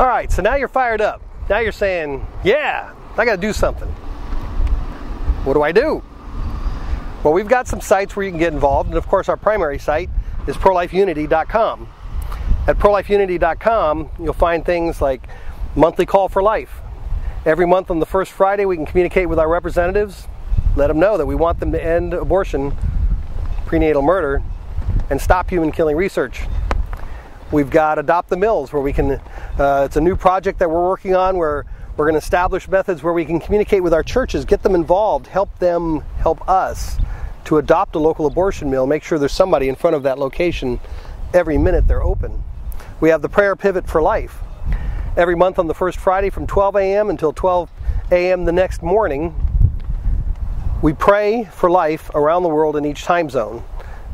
All right, so now you're fired up. Now you're saying, yeah, I got to do something. What do I do? Well, we've got some sites where you can get involved, and of course our primary site is prolifeunity.com. At prolifeunity.com, you'll find things like monthly call for life. Every month on the first Friday, we can communicate with our representatives, let them know that we want them to end abortion, prenatal murder, and stop human killing research. We've got Adopt the Mills, where we can, it's a new project that we're working on where we're going to establish methods where we can communicate with our churches, get them involved, help them help us to adopt a local abortion mill, make sure there's somebody in front of that location every minute they're open. We have the Prayer Pivot for Life. Every month on the first Friday from 12 a.m. until 12 a.m. the next morning, we pray for life around the world in each time zone.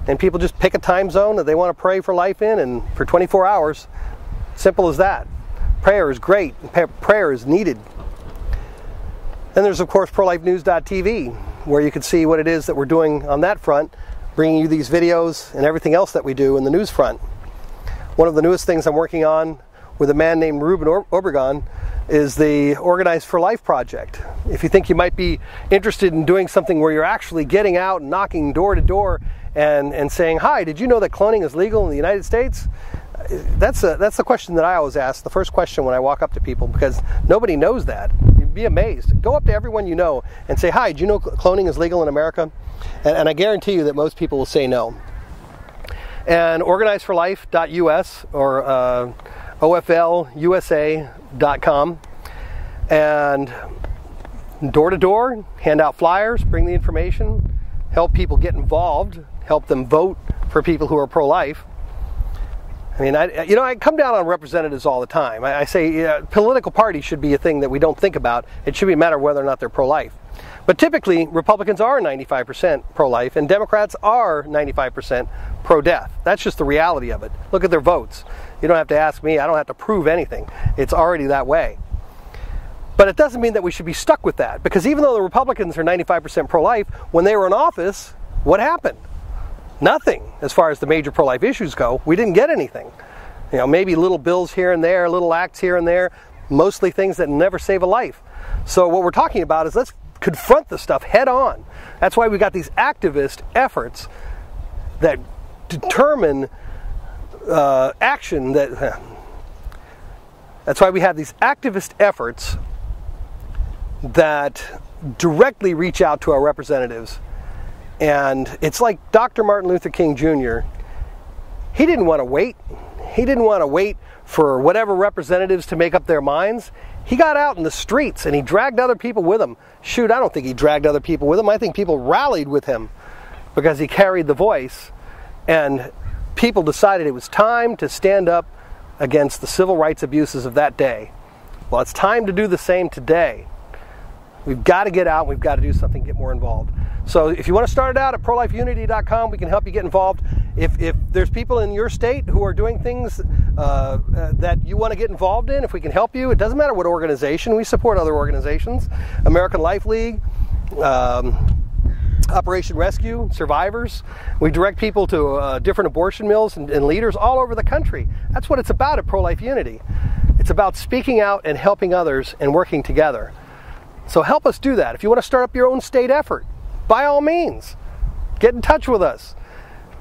And people just pick a time zone that they want to pray for life in, and for 24 hours, simple as that. Prayer is great. Prayer is needed. Then there's, of course, prolifenews.tv, where you can see what it is that we're doing on that front, bringing you these videos and everything else that we do in the news front. One of the newest things I'm working on with a man named Ruben Obregon is the Organize for Life project. If you think you might be interested in doing something where you're actually getting out and knocking door to door and saying, hi, did you know that cloning is legal in the United States? That's the question that I always ask, the first question when I walk up to people, because nobody knows that. You'd be amazed. Go up to everyone you know and say, hi, do you know cloning is legal in America? And I guarantee you that most people will say no. And organizeforlife.us or oflusa.com, and door to door, hand out flyers, bring the information, help people get involved, help them vote for people who are pro-life. I mean, I come down on representatives all the time. I say political parties should be a thing that we don't think about. It should be a matter of whether or not they're pro-life. But typically, Republicans are 95% pro-life, and Democrats are 95% pro-death. That's just the reality of it. Look at their votes. You don't have to ask me. I don't have to prove anything. It's already that way. But it doesn't mean that we should be stuck with that, because even though the Republicans are 95% pro-life, when they were in office, what happened? Nothing, as far as the major pro-life issues go. We didn't get anything. You know, maybe little bills here and there, little acts here and there, mostly things that never save a life. So what we're talking about is let's confront the stuff head on. That's why we got these activist efforts that determine action. That's why we have these activist efforts that directly reach out to our representatives. And it's like Dr. Martin Luther King Jr. He didn't want to wait. He didn't want to wait for whatever representatives to make up their minds. He got out in the streets and he dragged other people with him. Shoot, I don't think he dragged other people with him. I think people rallied with him because he carried the voice, and people decided it was time to stand up against the civil rights abuses of that day. Well, it's time to do the same today. We've got to get out, we've got to do something, get more involved. So if you want to start it out at prolifeunity.com, we can help you get involved. If there's people in your state who are doing things that you want to get involved in, if we can help you, it doesn't matter what organization. We support other organizations, American Life League, Operation Rescue, Survivors. We direct people to different abortion mills and leaders all over the country. That's what it's about at Pro-Life Unity. It's about speaking out and helping others and working together. So help us do that. If you want to start up your own state effort, by all means, get in touch with us.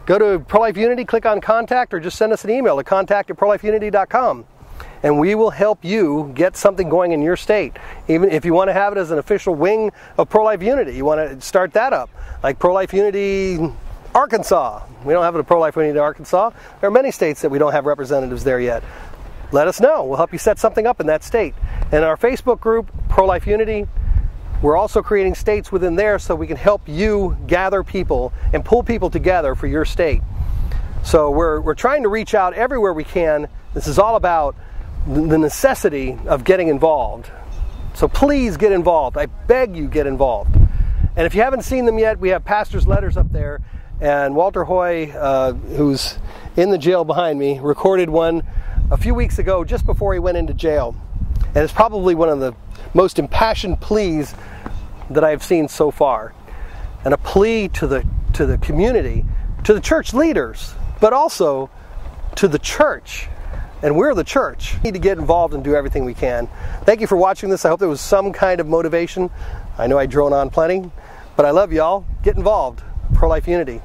Go to Pro-Life Unity, click on contact, or just send us an email to contact@prolifeunity.com. And we will help you get something going in your state. Even if you want to have it as an official wing of Pro-Life Unity, you want to start that up. Like Pro-Life Unity Arkansas. We don't have it at Pro-Life Unity Arkansas. There are many states that we don't have representatives there yet. Let us know. We'll help you set something up in that state. And our Facebook group, Pro-Life Unity, we're also creating states within there so we can help you gather people and pull people together for your state. So we're trying to reach out everywhere we can. This is all about the necessity of getting involved. So please get involved. I beg you, get involved. And if you haven't seen them yet, we have pastors' letters up there. And Walter Hoye, who's in the jail behind me, recorded one a few weeks ago just before he went into jail. And it's probably one of the most impassioned pleas that I've seen so far. And a plea to the community, to the church leaders, but also to the church, And we're the church. We need to get involved and do everything we can. Thank you for watching this. I hope there was some kind of motivation. I know I drone on plenty, but I love y'all. Get involved. Pro-life unity.